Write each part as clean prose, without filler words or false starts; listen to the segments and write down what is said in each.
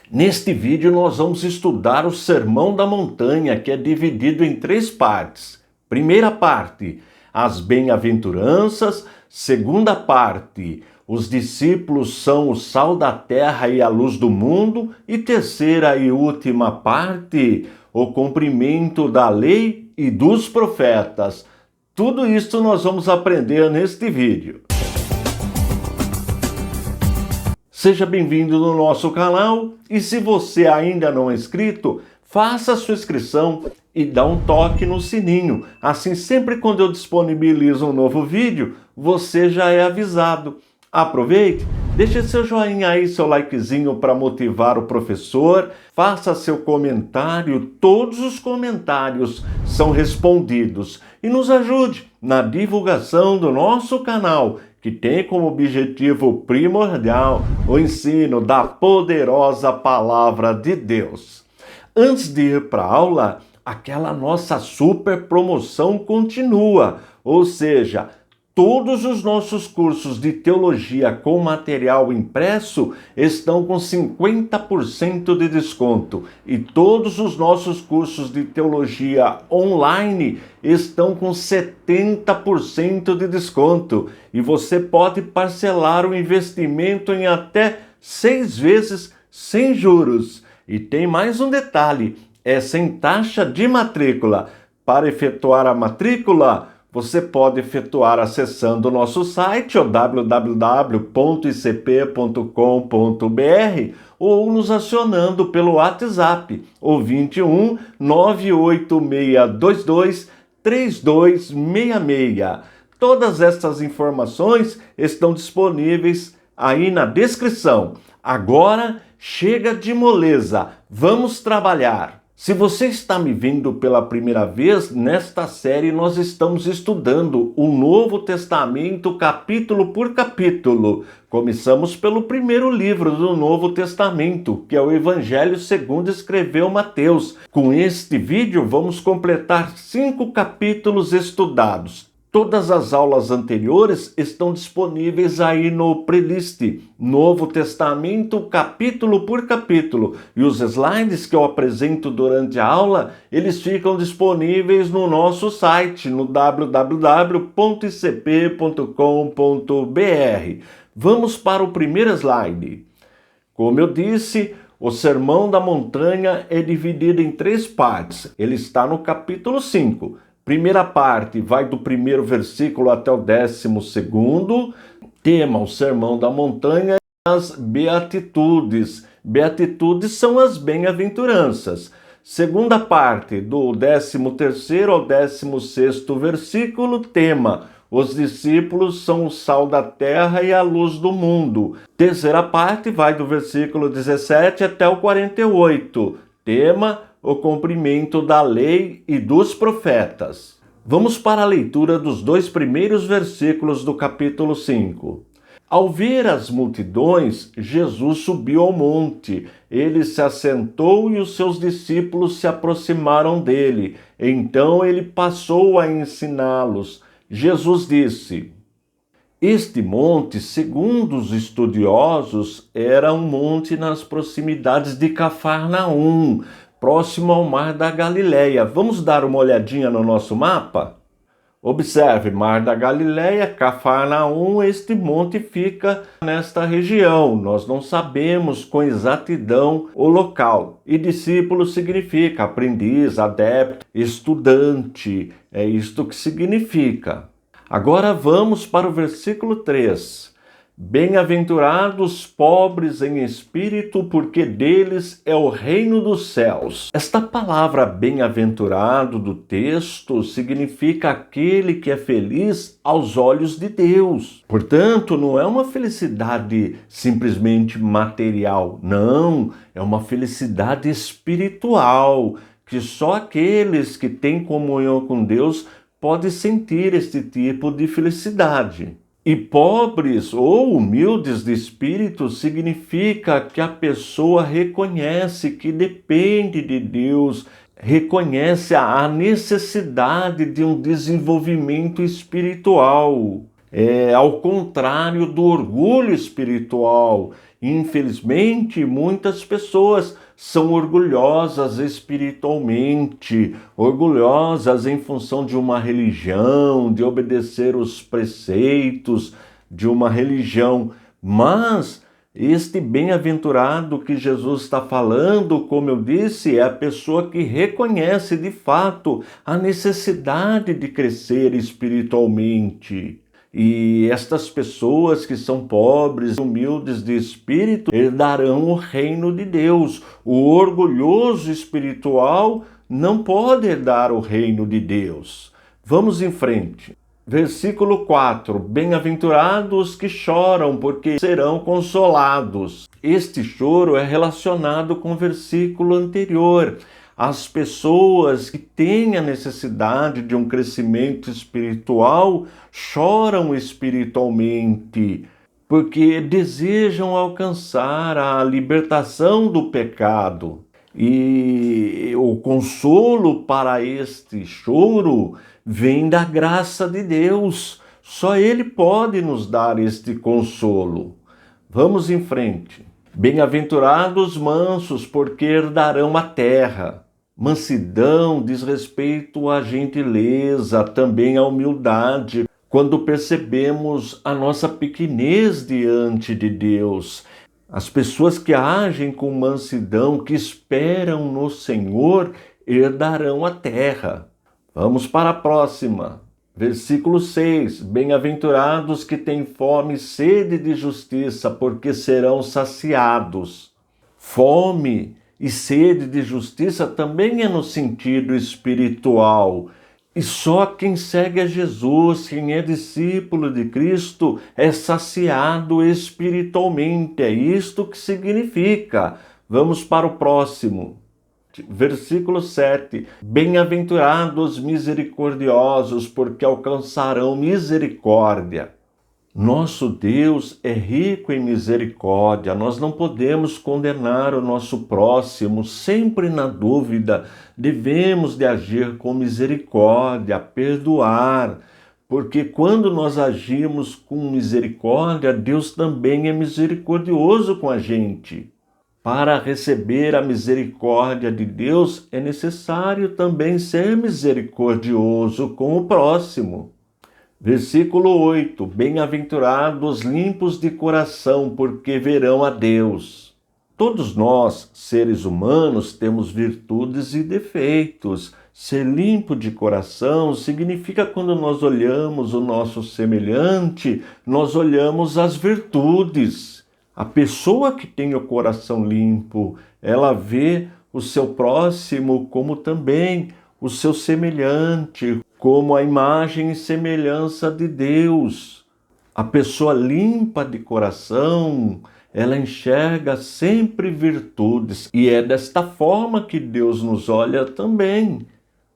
Neste vídeo nós vamos estudar o Sermão da Montanha, que é dividido em 3 partes. Primeira parte, as bem-aventuranças. Segunda parte, os discípulos são o sal da terra e a luz do mundo. E terceira e última parte, o cumprimento da lei e dos profetas. Tudo isso nós vamos aprender neste vídeo. Seja bem-vindo no nosso canal e se você ainda não é inscrito, faça a sua inscrição e dá um toque no sininho. Assim, sempre quando eu disponibilizo um novo vídeo, você já é avisado. Aproveite, deixe seu joinha aí, seu likezinho para motivar o professor, faça seu comentário, todos os comentários são respondidos e nos ajude na divulgação do nosso canal, que tem como objetivo primordial o ensino da poderosa Palavra de Deus. Antes de ir para a aula, aquela nossa super promoção continua, ou seja, todos os nossos cursos de teologia com material impresso estão com 50% de desconto e todos os nossos cursos de teologia online estão com 70% de desconto e você pode parcelar o investimento em até 6 vezes sem juros. E tem mais um detalhe, é sem taxa de matrícula. Para efetuar a matrícula, você pode efetuar acessando o nosso site, www.icp.com.br, ou nos acionando pelo WhatsApp, o 21 98622 3266. Todas essas informações estão disponíveis aí na descrição. Agora, chega de moleza, vamos trabalhar! Se você está me vendo pela primeira vez, nesta série nós estamos estudando o Novo Testamento capítulo por capítulo. Começamos pelo primeiro livro do Novo Testamento, que é o Evangelho segundo escreveu Mateus. Com este vídeo vamos completar 5 capítulos estudados. Todas as aulas anteriores estão disponíveis aí no playlist Novo Testamento, capítulo por capítulo. E os slides que eu apresento durante a aula, eles ficam disponíveis no nosso site, no www.icp.com.br. Vamos para o primeiro slide. Como eu disse, o Sermão da Montanha é dividido em 3 partes. Ele está no capítulo 5. Primeira parte vai do primeiro versículo até o 12º. Tema: o Sermão da Montanha e as Beatitudes. Beatitudes são as bem-aventuranças. Segunda parte, do 13º ao 16º versículo. Tema: os discípulos são o sal da terra e a luz do mundo. Terceira parte vai do versículo 17 até o 48. Tema: o cumprimento da lei e dos profetas. Vamos para a leitura dos 2 primeiros versículos do capítulo 5. Ao ver as multidões, Jesus subiu ao monte. Ele se assentou e os seus discípulos se aproximaram dele. Então ele passou a ensiná-los. Jesus disse: este monte, segundo os estudiosos, era um monte nas proximidades de Cafarnaum, próximo ao Mar da Galileia. Vamos dar uma olhadinha no nosso mapa? Observe, Mar da Galileia, Cafarnaum, este monte fica nesta região. Nós não sabemos com exatidão o local. E discípulo significa aprendiz, adepto, estudante. É isto que significa. Agora vamos para o versículo 3. Bem-aventurados pobres em espírito, porque deles é o reino dos céus. Esta palavra bem-aventurado do texto significa aquele que é feliz aos olhos de Deus. Portanto, não é uma felicidade simplesmente material, não, é uma felicidade espiritual, que só aqueles que têm comunhão com Deus podem sentir este tipo de felicidade. E pobres ou humildes de espírito significa que a pessoa reconhece que depende de Deus, reconhece a necessidade de um desenvolvimento espiritual. ao contrário do orgulho espiritual. Infelizmente, muitas pessoas são orgulhosas espiritualmente, orgulhosas em função de uma religião, de obedecer os preceitos de uma religião, mas este bem-aventurado que Jesus está falando, como eu disse, é a pessoa que reconhece de fato a necessidade de crescer espiritualmente. E estas pessoas que são pobres, humildes de espírito, herdarão o reino de Deus. O orgulhoso espiritual não pode herdar o reino de Deus. Vamos em frente. Versículo 4. Bem-aventurados que choram, porque serão consolados. Este choro é relacionado com o versículo anterior. As pessoas que têm a necessidade de um crescimento espiritual choram espiritualmente, porque desejam alcançar a libertação do pecado. E o consolo para este choro vem da graça de Deus. Só Ele pode nos dar este consolo. Vamos em frente. Bem-aventurados mansos, porque herdarão a terra. Mansidão diz respeito à gentileza, também à humildade, quando percebemos a nossa pequenez diante de Deus. As pessoas que agem com mansidão, que esperam no Senhor, herdarão a terra. Vamos para a próxima. Versículo 6. Bem-aventurados que têm fome e sede de justiça, porque serão saciados. Fome e sede de justiça também é no sentido espiritual. E só quem segue a Jesus, quem é discípulo de Cristo, é saciado espiritualmente. É isto que significa. Vamos para o próximo. Versículo 7. Bem-aventurados misericordiosos, porque alcançarão misericórdia. Nosso Deus é rico em misericórdia. Nós não podemos condenar o nosso próximo. Sempre na dúvida, devemos de agir com misericórdia, perdoar. Porque quando nós agimos com misericórdia, Deus também é misericordioso com a gente. Para receber a misericórdia de Deus, é necessário também ser misericordioso com o próximo. Versículo 8. Bem-aventurados limpos de coração, porque verão a Deus. Todos nós, seres humanos, temos virtudes e defeitos. Ser limpo de coração significa quando nós olhamos o nosso semelhante, nós olhamos as virtudes. A pessoa que tem o coração limpo, ela vê o seu próximo como também o seu semelhante, como a imagem e semelhança de Deus. A pessoa limpa de coração, ela enxerga sempre virtudes. E é desta forma que Deus nos olha também.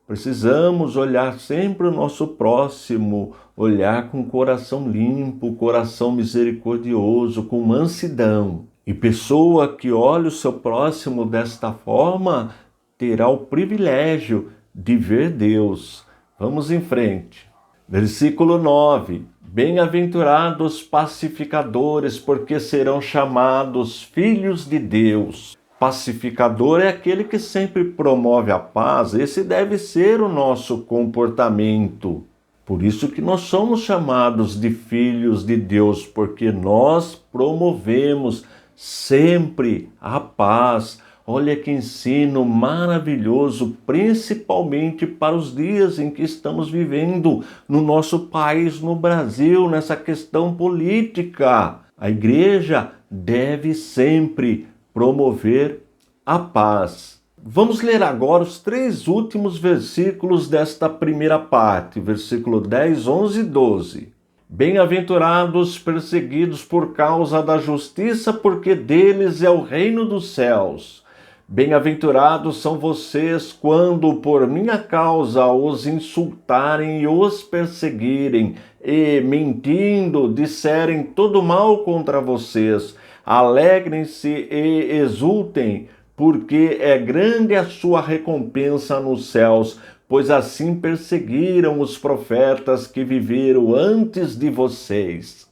Precisamos olhar sempre o nosso próximo, olhar com coração limpo, coração misericordioso, com mansidão. E pessoa que olha o seu próximo desta forma, terá o privilégio de ver Deus. Vamos em frente. Versículo 9. Bem-aventurados pacificadores, porque serão chamados filhos de Deus. Pacificador é aquele que sempre promove a paz. Esse deve ser o nosso comportamento. Por isso que nós somos chamados de filhos de Deus, porque nós promovemos sempre a paz. Olha que ensino maravilhoso, principalmente para os dias em que estamos vivendo no nosso país, no Brasil, nessa questão política. A igreja deve sempre promover a paz. Vamos ler agora os 3 últimos versículos desta primeira parte, versículo 10, 11 e 12. Bem-aventurados perseguidos por causa da justiça, porque deles é o reino dos céus. Bem-aventurados são vocês quando por minha causa os insultarem e os perseguirem, e, mentindo, disserem todo mal contra vocês. Alegrem-se e exultem, porque é grande a sua recompensa nos céus, pois assim perseguiram os profetas que viveram antes de vocês.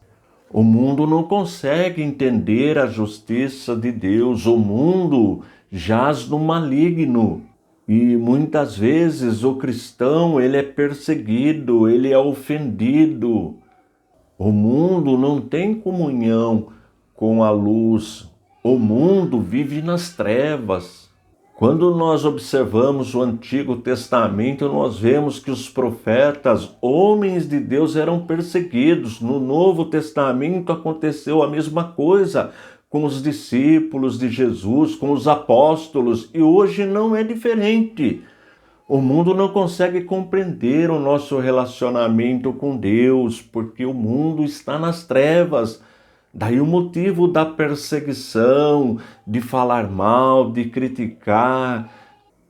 O mundo não consegue entender a justiça de Deus. O mundo jaz no maligno. E muitas vezes o cristão, ele é perseguido, ele é ofendido. O mundo não tem comunhão com a luz. O mundo vive nas trevas. Quando nós observamos o Antigo Testamento, nós vemos que os profetas, homens de Deus, eram perseguidos. No Novo Testamento aconteceu a mesma coisa com os discípulos de Jesus, com os apóstolos, e hoje não é diferente. O mundo não consegue compreender o nosso relacionamento com Deus, porque o mundo está nas trevas. Daí o motivo da perseguição, de falar mal, de criticar.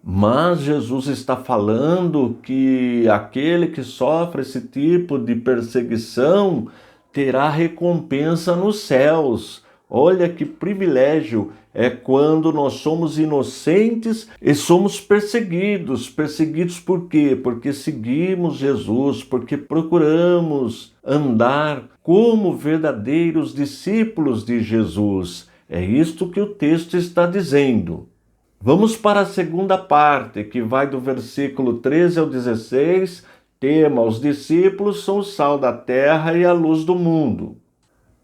Mas Jesus está falando que aquele que sofre esse tipo de perseguição terá recompensa nos céus. Olha que privilégio é quando nós somos inocentes e somos perseguidos. Perseguidos por quê? Porque seguimos Jesus, porque procuramos andar como verdadeiros discípulos de Jesus. É isto que o texto está dizendo. Vamos para a segunda parte, que vai do versículo 13 ao 16. Tema: os discípulos são o sal da terra e a luz do mundo.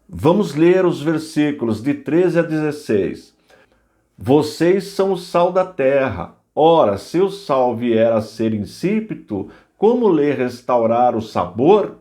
Vamos ler os versículos de 13 a 16. Vocês são o sal da terra. Ora, se o sal vier a ser insípido, como lhe restaurar o sabor?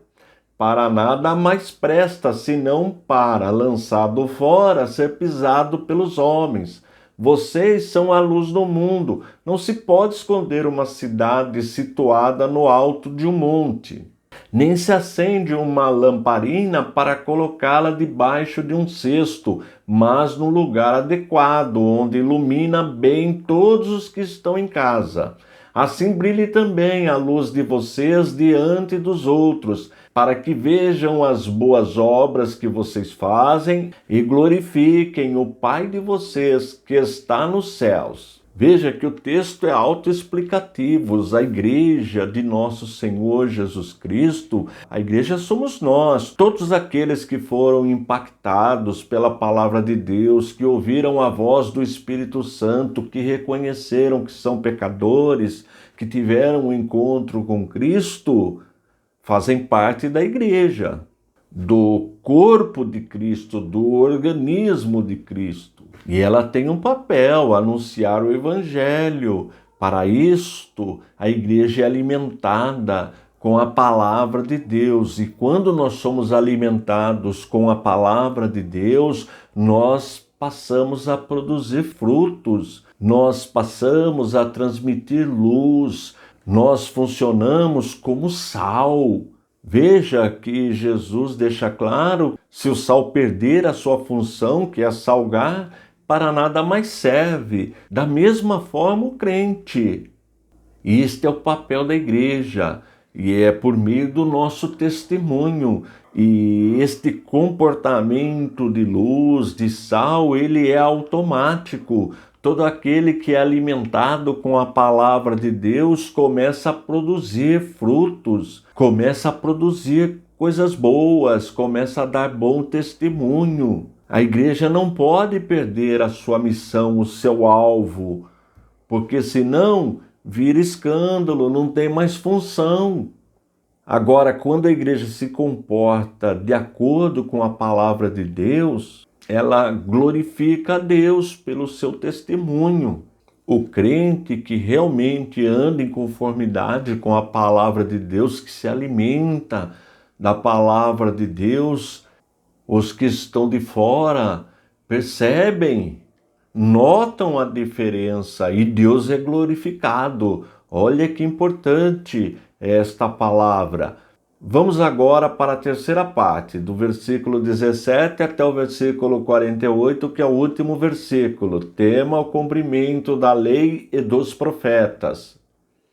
Para nada mais presta, senão para, lançado fora, ser pisado pelos homens. Vocês são a luz do mundo. Não se pode esconder uma cidade situada no alto de um monte. Nem se acende uma lamparina para colocá-la debaixo de um cesto, mas no lugar adequado, onde ilumina bem todos os que estão em casa. Assim brilhe também a luz de vocês diante dos outros, para que vejam as boas obras que vocês fazem e glorifiquem o Pai de vocês que está nos céus. Veja que o texto é autoexplicativo. A igreja de nosso Senhor Jesus Cristo, a igreja somos nós, todos aqueles que foram impactados pela palavra de Deus, que ouviram a voz do Espírito Santo, que reconheceram que são pecadores, que tiveram um encontro com Cristo, fazem parte da igreja, do corpo de Cristo, do organismo de Cristo. E ela tem um papel, anunciar o Evangelho. Para isto, a igreja é alimentada com a palavra de Deus. E quando nós somos alimentados com a palavra de Deus, nós passamos a produzir frutos, nós passamos a transmitir luz, nós funcionamos como sal. Veja que Jesus deixa claro, se o sal perder a sua função, que é salgar, para nada mais serve. Da mesma forma o crente. Este é o papel da igreja, e é por meio do nosso testemunho. E este comportamento de luz, de sal, ele é automático. Todo aquele que é alimentado com a palavra de Deus começa a produzir frutos, começa a produzir coisas boas, começa a dar bom testemunho. A igreja não pode perder a sua missão, o seu alvo, porque senão vira escândalo, não tem mais função. Agora, quando a igreja se comporta de acordo com a palavra de Deus, ela glorifica a Deus pelo seu testemunho. O crente que realmente anda em conformidade com a palavra de Deus, que se alimenta da palavra de Deus, os que estão de fora percebem, notam a diferença e Deus é glorificado. Olha que importante esta palavra. Vamos agora para a terceira parte, do versículo 17 até o versículo 48, que é o último versículo. Tema: o cumprimento da lei e dos profetas.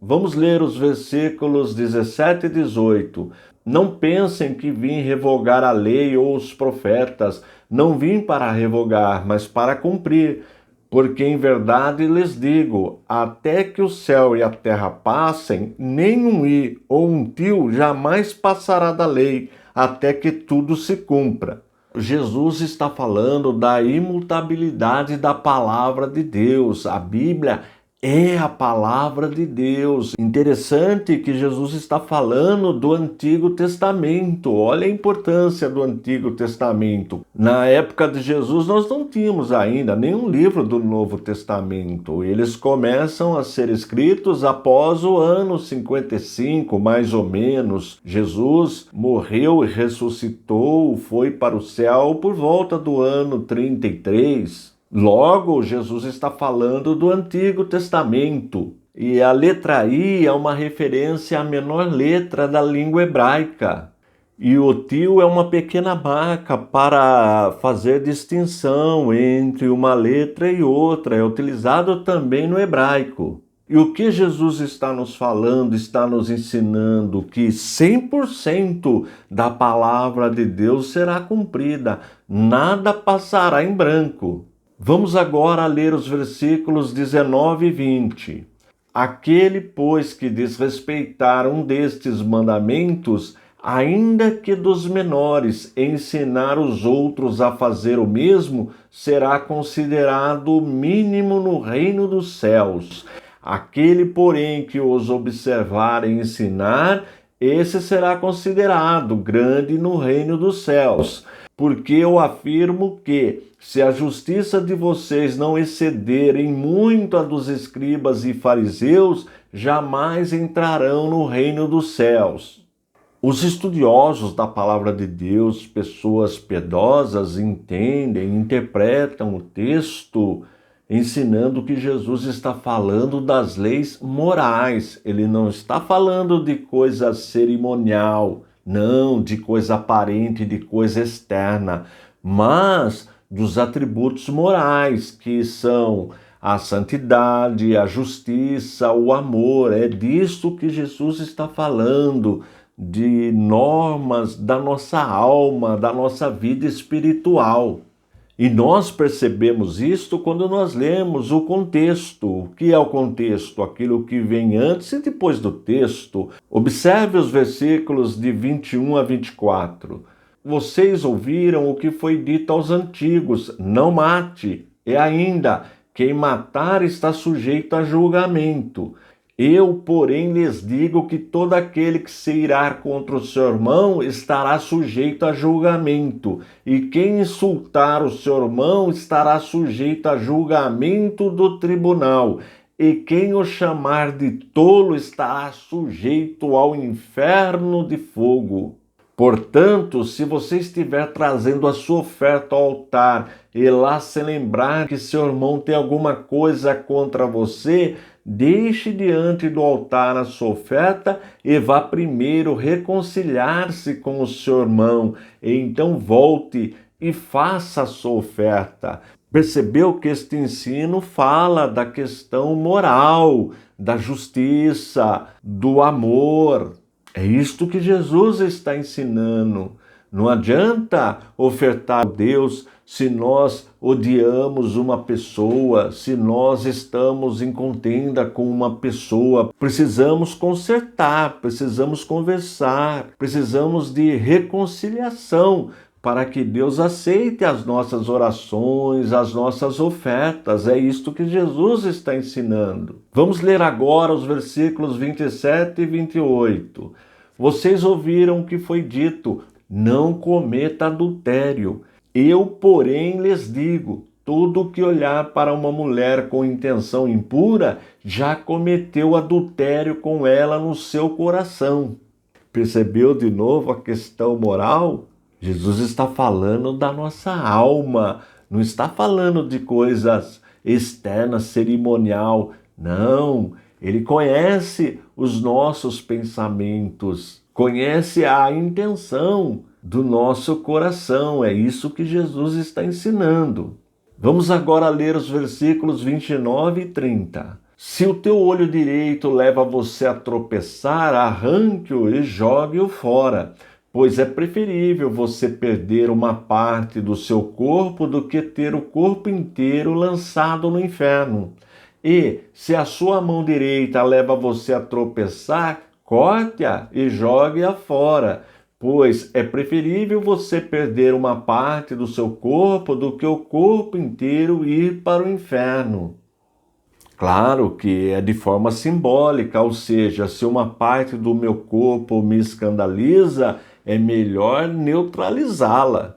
Vamos ler os versículos 17 e 18. Não pensem que vim revogar a lei ou os profetas. Não vim para revogar, mas para cumprir. Porque em verdade lhes digo, até que o céu e a terra passem, nem um i ou um tio jamais passará da lei, até que tudo se cumpra. Jesus está falando da imutabilidade da palavra de Deus. A Bíblia é a palavra de Deus. Interessante que Jesus está falando do Antigo Testamento. Olha a importância do Antigo Testamento. Na época de Jesus, nós não tínhamos ainda nenhum livro do Novo Testamento. Eles começam a ser escritos após o ano 55, mais ou menos. Jesus morreu e ressuscitou, foi para o céu por volta do ano 33. Logo, Jesus está falando do Antigo Testamento. E a letra I é uma referência à menor letra da língua hebraica. E o tio é uma pequena marca para fazer distinção entre uma letra e outra. É utilizado também no hebraico. E o que Jesus está nos falando, está nos ensinando que 100% da palavra de Deus será cumprida. Nada passará em branco. Vamos agora ler os versículos 19 e 20. Aquele, pois, que desrespeitar um destes mandamentos, ainda que dos menores, ensinar os outros a fazer o mesmo, será considerado mínimo no reino dos céus. Aquele, porém, que os observar e ensinar, esse será considerado grande no reino dos céus. Porque eu afirmo que, se a justiça de vocês não excederem muito a dos escribas e fariseus, jamais entrarão no reino dos céus. Os estudiosos da palavra de Deus, pessoas piedosas, entendem, interpretam o texto ensinando que Jesus está falando das leis morais. Ele não está falando de coisa cerimonial, não, de coisa aparente, de coisa externa, mas dos atributos morais, que são a santidade, a justiça, o amor. É disto que Jesus está falando, de normas da nossa alma, da nossa vida espiritual. E nós percebemos isto quando nós lemos o contexto. O que é o contexto? Aquilo que vem antes e depois do texto. Observe os versículos de 21 a 24. Vocês ouviram o que foi dito aos antigos, não mate. E ainda, quem matar está sujeito a julgamento. Eu, porém, lhes digo que todo aquele que se irar contra o seu irmão estará sujeito a julgamento, e quem insultar o seu irmão estará sujeito a julgamento do tribunal, e quem o chamar de tolo estará sujeito ao inferno de fogo. Portanto, se você estiver trazendo a sua oferta ao altar e lá se lembrar que seu irmão tem alguma coisa contra você, deixe diante do altar a sua oferta e vá primeiro reconciliar-se com o seu irmão, e então volte e faça a sua oferta. Percebeu que este ensino fala da questão moral, da justiça, do amor. É isto que Jesus está ensinando. Não adianta ofertar a Deus se nós odiamos uma pessoa, se nós estamos em contenda com uma pessoa. Precisamos consertar, precisamos conversar, precisamos de reconciliação para que Deus aceite as nossas orações, as nossas ofertas. É isto que Jesus está ensinando. Vamos ler agora os versículos 27 e 28. Vocês ouviram o que foi dito, não cometa adultério. Eu, porém, lhes digo, todo que olhar para uma mulher com intenção impura, já cometeu adultério com ela no seu coração. Percebeu de novo a questão moral? Jesus está falando da nossa alma, não está falando de coisas externas, cerimonial. Não, ele conhece os nossos pensamentos, conhece a intenção do nosso coração. É isso que Jesus está ensinando. Vamos agora ler os versículos 29 e 30. Se o teu olho direito leva você a tropeçar, arranque-o e jogue-o fora. Pois é preferível você perder uma parte do seu corpo do que ter o corpo inteiro lançado no inferno. E, se a sua mão direita leva você a tropeçar, corte-a e jogue-a fora, pois é preferível você perder uma parte do seu corpo do que o corpo inteiro ir para o inferno. Claro que é de forma simbólica, ou seja, se uma parte do meu corpo me escandaliza, é melhor neutralizá-la.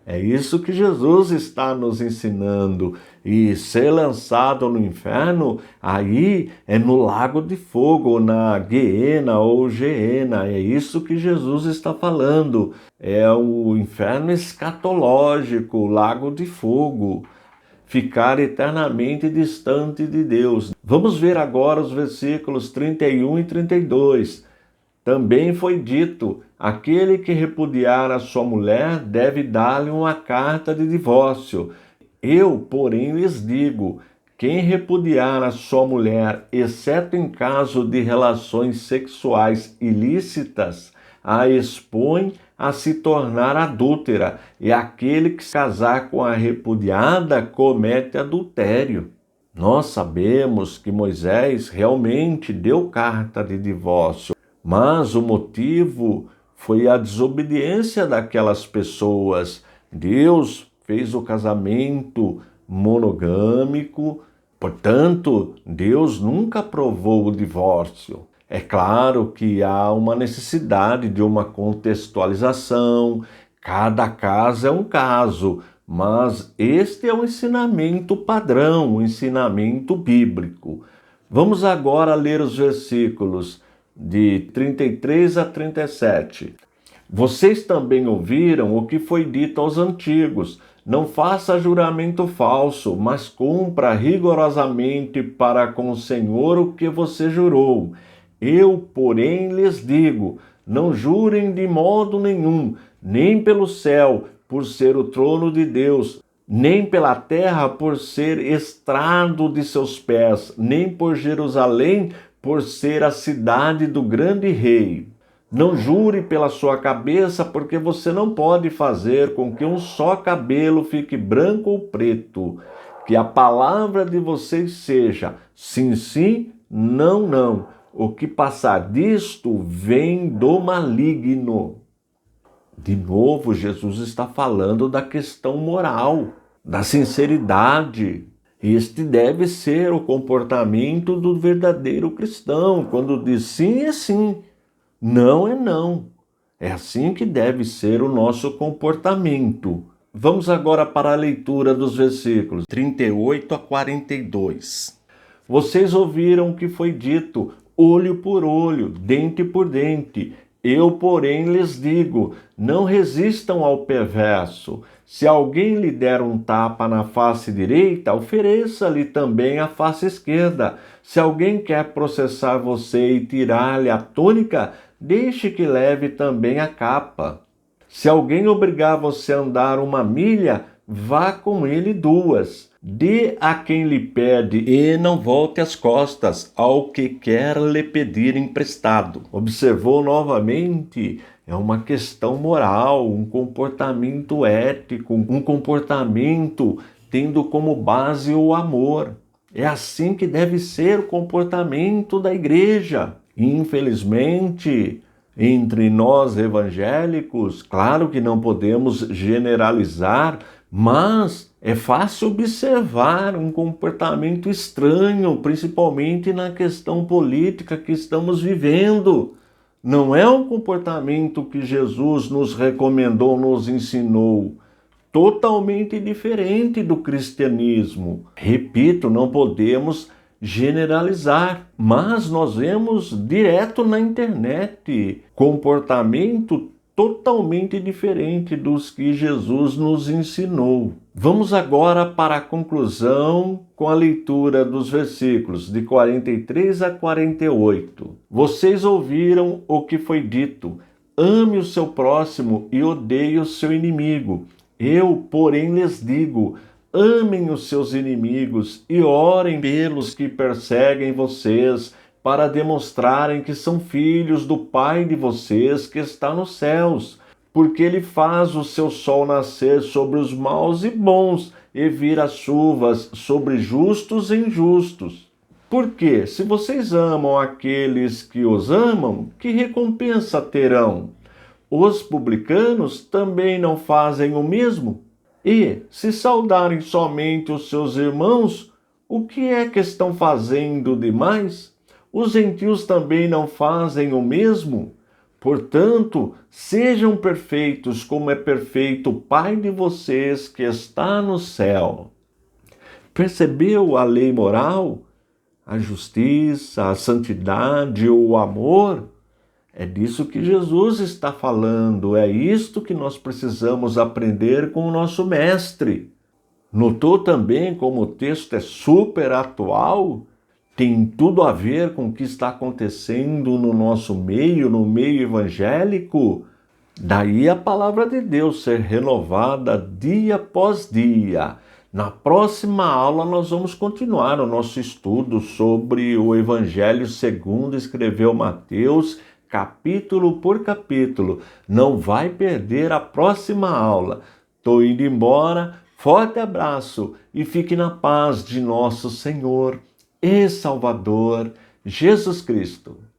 É isso que Jesus está nos ensinando. E ser lançado no inferno, aí é no lago de fogo, na Guiena ou Geena. É isso que Jesus está falando. É o inferno escatológico, o lago de fogo. Ficar eternamente distante de Deus. Vamos ver agora os versículos 31 e 32. Também foi dito: aquele que repudiar a sua mulher deve dar-lhe uma carta de divórcio. Eu, porém, lhes digo: quem repudiar a sua mulher, exceto em caso de relações sexuais ilícitas, a expõe a se tornar adúltera, e aquele que se casar com a repudiada comete adultério. Nós sabemos que Moisés realmente deu carta de divórcio, mas o motivo foi a desobediência daquelas pessoas. Deus fez o casamento monogâmico, portanto, Deus nunca aprovou o divórcio. É claro que há uma necessidade de uma contextualização, cada caso é um caso, mas este é o ensinamento padrão, o ensinamento bíblico. Vamos agora ler os versículos de 33 a 37. Vocês também ouviram o que foi dito aos antigos: não faça juramento falso, mas cumpra rigorosamente para com o Senhor o que você jurou. Eu, porém, lhes digo: não jurem de modo nenhum, nem pelo céu, por ser o trono de Deus, nem pela terra, por ser estrado de seus pés, nem por Jerusalém, por ser a cidade do grande rei. Não jure pela sua cabeça, porque você não pode fazer com que um só cabelo fique branco ou preto. Que a palavra de vocês seja sim, sim, não, não. O que passar disto vem do maligno. De novo, Jesus está falando da questão moral, da sinceridade. Este deve ser o comportamento do verdadeiro cristão. Quando diz sim, é sim. Não é não. É assim que deve ser o nosso comportamento. Vamos agora para a leitura dos versículos 38 a 42. Vocês ouviram o que foi dito: olho por olho, dente por dente. Eu, porém, lhes digo: não resistam ao perverso. Se alguém lhe der um tapa na face direita, ofereça-lhe também a face esquerda. Se alguém quer processar você e tirar-lhe a túnica, deixe que leve também a capa. Se alguém obrigar você a andar uma milha, vá com ele 2. Dê a quem lhe pede e não volte as costas ao que quer lhe pedir emprestado. Observou novamente? É uma questão moral, um comportamento ético, um comportamento tendo como base o amor. É assim que deve ser o comportamento da igreja. Infelizmente, entre nós evangélicos, claro que não podemos generalizar, mas é fácil observar um comportamento estranho, principalmente na questão política que estamos vivendo. Não é um comportamento que Jesus nos recomendou, nos ensinou. Totalmente diferente do cristianismo. Repito, não podemos generalizar, mas nós vemos direto na internet comportamento totalmente diferente dos que Jesus nos ensinou. Vamos agora para a conclusão com a leitura dos versículos de 43 a 48. Vocês ouviram o que foi dito: ame o seu próximo e odeie o seu inimigo. Eu, porém, lhes digo: amem os seus inimigos e orem pelos que perseguem vocês, para demonstrarem que são filhos do Pai de vocês que está nos céus, porque Ele faz o seu sol nascer sobre os maus e bons e vira chuvas sobre justos e injustos. Porque, se vocês amam aqueles que os amam, que recompensa terão? Os publicanos também não fazem o mesmo? E, se saudarem somente os seus irmãos, o que é que estão fazendo demais? Os gentios também não fazem o mesmo? Portanto, sejam perfeitos como é perfeito o Pai de vocês que está no céu. Percebeu a lei moral? A justiça, a santidade, o amor? É disso que Jesus está falando, é isto que nós precisamos aprender com o nosso mestre. Notou também como o texto é super atual? Tem tudo a ver com o que está acontecendo no nosso meio, no meio evangélico? Daí a palavra de Deus ser renovada dia após dia. Na próxima aula nós vamos continuar o nosso estudo sobre o Evangelho segundo escreveu Mateus, capítulo por capítulo. Não vai perder a próxima aula. Estou indo embora, forte abraço e fique na paz de nosso Senhor e Salvador Jesus Cristo.